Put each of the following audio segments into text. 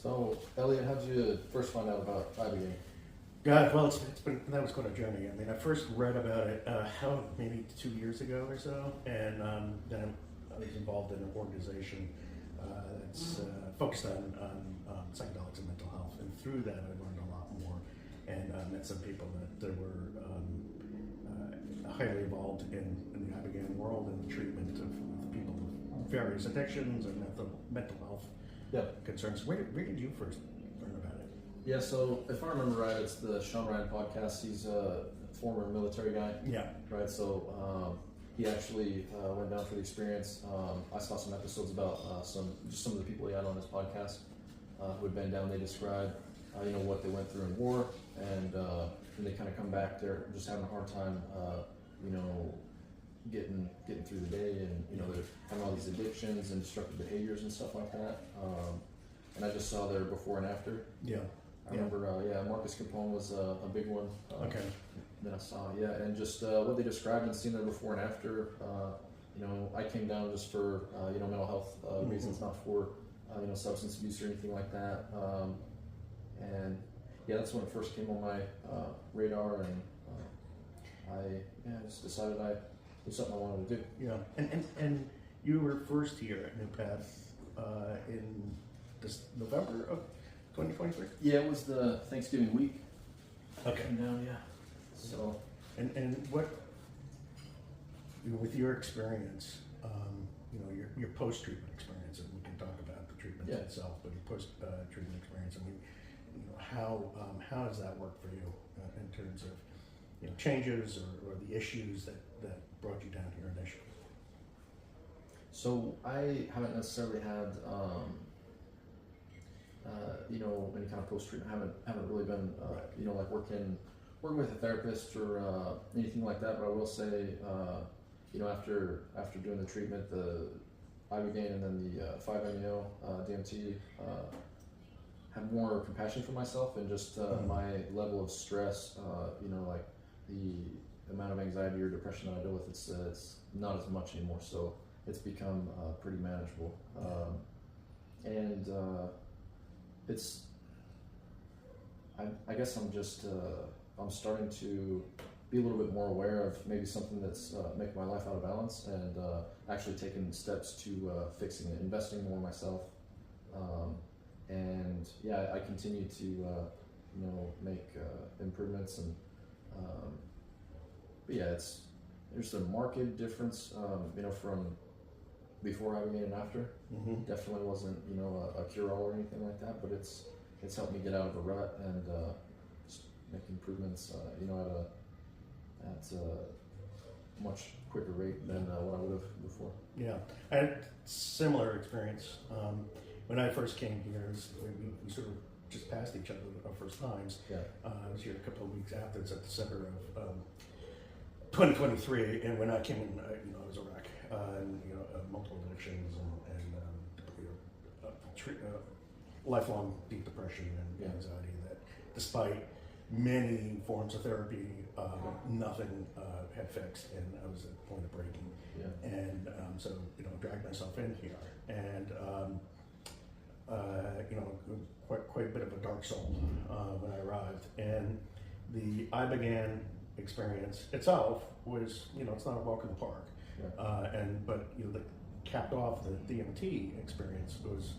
So, Elliot, how did you first find out about Ibogaine? God, well, that was quite a journey. I mean, I first read about it maybe 2 years ago or so, and then I was involved in an organization that's focused on psychedelics and mental health, and through that I learned a lot more, and met some people that were highly involved in the Ibogaine world and the treatment of people with various addictions and mental health concerns. Where did you first learn about it? Yeah, so if I remember right, it's the Sean Ryan podcast. He's a former military guy. Yeah. Right, so he actually went down for the experience. I saw some episodes about some of the people he had on his podcast who had been down. They described, what they went through in war, and they kind of come back. They're just having a hard time, getting through the day, and they're having all these addictions and destructive behaviors and stuff like that. And I just saw their before and after. Yeah. I remember, Marcus Capone was a big one. Okay. That I saw, and just what they described and seeing their before and after. I came down just for mental health reasons, not for substance abuse or anything like that. And that's when it first came on my radar, and I just decided it was something I wanted to do. Yeah, and you were first here at New Path in this November of 2023? Yeah, it was the Thanksgiving week. Okay. Came down, So. And what, with your experience, your post-treatment experience, and we can talk about the treatment itself, but your post-treatment experience, I mean, how does that work for you in terms of changes or the issues that brought you down here initially? So I haven't necessarily had any kind of post-treatment. Haven't really been like working with a therapist or anything like that. But I will say after doing the treatment, the Ibogaine and then the 5-MeO DMT, had more compassion for myself and just my level of stress. Like the amount of anxiety or depression that I deal with, it's not as much anymore. So it's become pretty manageable. And it's, I guess I'm just, I'm starting to be a little bit more aware of maybe something that's making my life out of balance, and actually taking steps to fixing it, investing more in myself. And I continue to, make improvements, and but there's a marked difference, from before Ibogaine and after. Mm-hmm. Definitely wasn't, a cure-all or anything like that, but it's helped me get out of a rut and just make improvements, at a much quicker rate than what I would have before. Yeah, I had similar experience. When I first came here, we sort of just passed each other our first times. Yeah. I was here a couple of weeks after. It's at December of 2023, and when I came in, I was a wreck. Multiple addictions and lifelong deep depression and anxiety that, despite many forms of therapy, nothing had fixed, and I was at the point of breaking. Yeah. And so dragged myself in here, and quite a bit of a dark soul when I arrived. And the Ibogaine experience itself was, it's not a walk in the park. Yeah. But the capped off the DMT experience was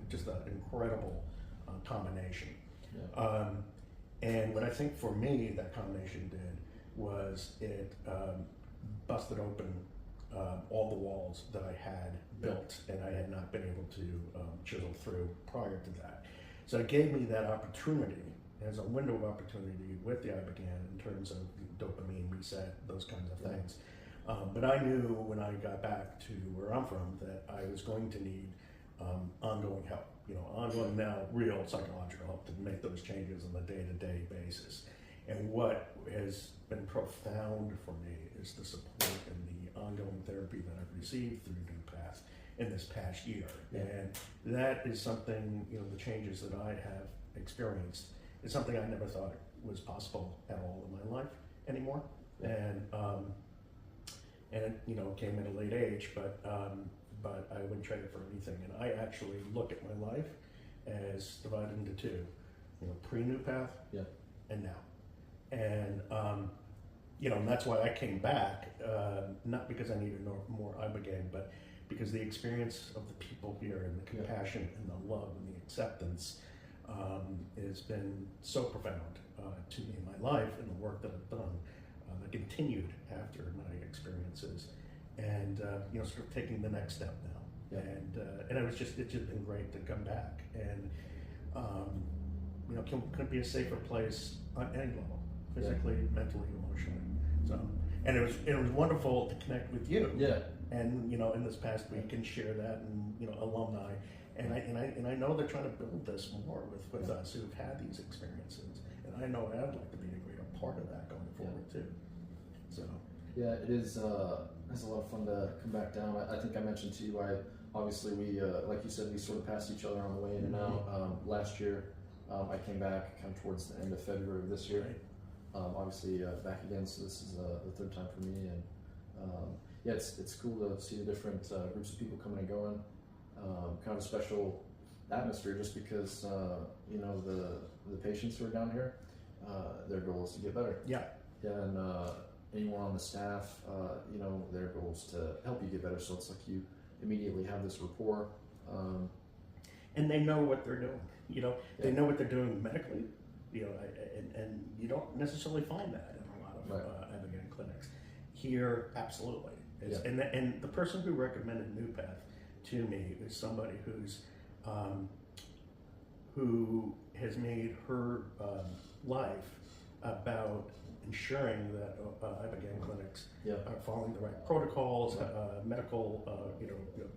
just an incredible combination. Yeah. And what I think for me that combination did was it busted open all the walls that I had built and I had not been able to chisel through prior to that. So it gave me that opportunity as a window of opportunity with the Ibogaine in terms of dopamine reset, those kinds of things. But I knew when I got back to where I'm from that I was going to need ongoing help, ongoing now real psychological help to make those changes on a day-to-day basis. And what has been profound for me is the support and the ongoing therapy that I've received through New Path in this past year. Yeah. And that is something, the changes that I have experienced is something I never thought was possible at all in my life anymore. Yeah. And it, came at a late age, but I wouldn't trade it for anything. And I actually look at my life as divided into two, pre-New Path Yeah. and now. And, and that's why I came back, not because I needed more Ibogaine, but because the experience of the people here and the compassion and the love and the acceptance has been so profound to me in my life and the work that I've done that continued after my experiences, and sort of taking the next step now. Yeah. And it's just been great to come back, and can be a safer place on any level, physically, mentally, emotionally. So, and it was wonderful to connect with you. Yeah. And in this past week, and share that, and alumni, and I know they're trying to build this more with us who've had these experiences, and I know I'd like to be a greater part of that going forward too. So yeah, it is. It's a lot of fun to come back down. I think I mentioned to you, obviously we like you said, we sort of passed each other on the way in and out. Last year, I came back kind of towards the end of February of this year. Right. Obviously back again, so this is the third time for me, and yeah, it's cool to see the different groups of people coming and going. Kind of a special atmosphere, just because the patients who are down here, their goal is to get better. Yeah. Yeah, and anyone on the staff, their goal is to help you get better. So it's like you immediately have this rapport. And they know what they're doing. They know what they're doing medically. And you don't necessarily find that in a lot of Ibogaine clinics. Here, absolutely. Yeah. And the person who recommended New Path to me is somebody who has made her life about ensuring that Ibogaine clinics are following the right protocols, medical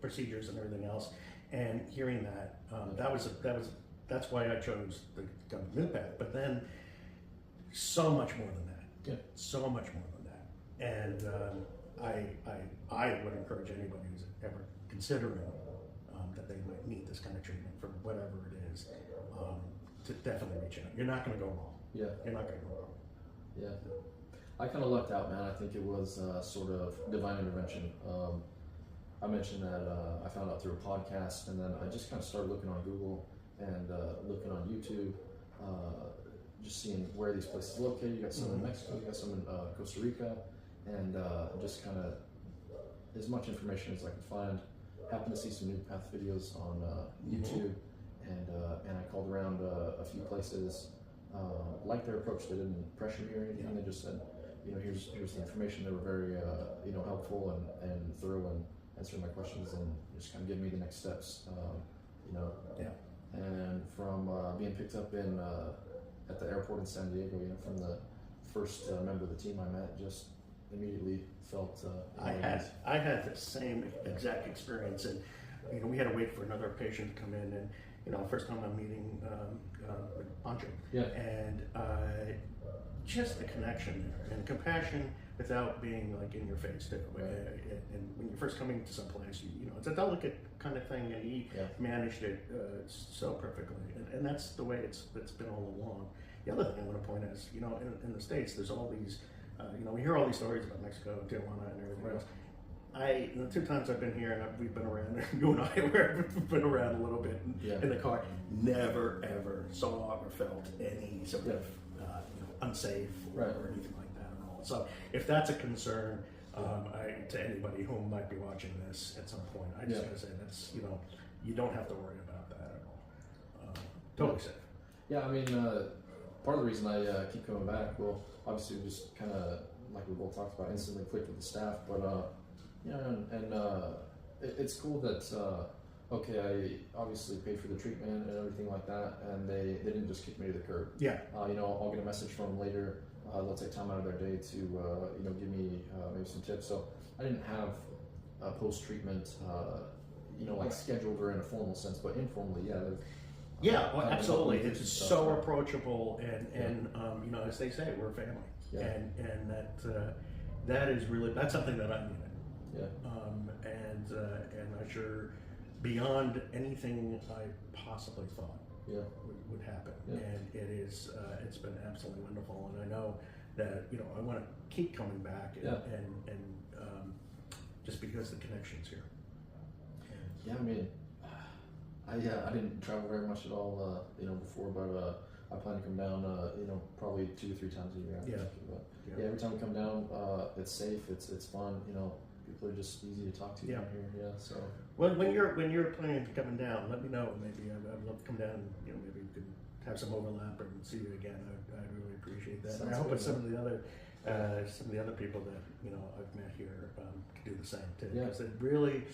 procedures, and everything else. And hearing that, that's why I chose to come to New Path. But then, so much more than that. Yeah. So much more than that. And I would encourage anybody who's ever considering that they might need this kind of treatment for whatever it is, to definitely reach out. You're not going to go wrong. Yeah. You're not going to go wrong. Yeah. I kind of lucked out, man. I think it was sort of divine intervention. I mentioned that I found out through a podcast, and then I just kind of started looking on Google and looking on YouTube, just seeing where these places are located. You got some in Mexico, you got some in Costa Rica, and just kind of as much information as I could find. Happened to see some New Path videos on YouTube, and I called around a few places. Liked their approach. They didn't pressure me or anything. They just said, here's the information. They were very helpful and thorough and answering my questions and just kind of giving me the next steps. And from being picked up in at the airport in San Diego, from the first member of the team I met, just immediately felt. I had the same exact experience, and we had to wait for another patient to come in, and first time I'm meeting with Pancho, and just the connection there and compassion without being like in your face too. And when you're first coming to some place, it's a delicate kind of thing, and he managed it so perfectly, and that's the way it's been all along. The other thing I want to point out is, in the States, there's all these, we hear all these stories about Mexico, Tijuana, and everything else. The 2 times I've been here, and we've been around, you and I have been around a little bit in the car, never ever saw or felt any sort of unsafe or anything like that at all. So if that's a concern to anybody who might be watching this at some point, I just gotta say that's, you don't have to worry about that at all. Totally safe. Yeah, I mean, part of the reason I keep coming back, well, obviously just kind of, like we both talked about, instantly clicked with the staff, but it's cool that I obviously paid for the treatment and everything like that, and they didn't just kick me to the curb. I'll get a message from them later. They'll take time out of their day to give me maybe some tips. So I didn't have post treatment scheduled or in a formal sense, but informally, absolutely. It's so approachable, and as they say, we're a family, and that is really, that's something that I needed. And I'm sure beyond anything I possibly thought would happen. And it's been absolutely wonderful. And I know that, I want to keep coming back and just because the connection's here. Yeah, I mean, I didn't travel very much at all, you know, before, but I plan to come down, you know, probably 2 to 3 times a year. But yeah, every time we come down, it's safe, it's fun, you know. People are just easy to talk to down here. Yeah, so. When you're planning on coming down, let me know. Maybe I'd love to come down. And, you know, maybe we could have some overlap and see you again. I'd really appreciate that. And I hope that some of the other people that you know I've met here can do the same too. Yeah. Because it really,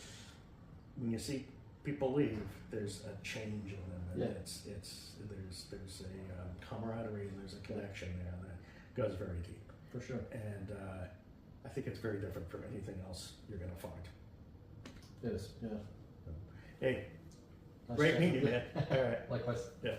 when you see people leave, there's a change in them. And there's a camaraderie and there's a connection there that goes very deep. For sure. And I think it's very different from anything else you're going to find. It is, yeah. Hey, Nice great meeting you, man. All right. Likewise. Yeah.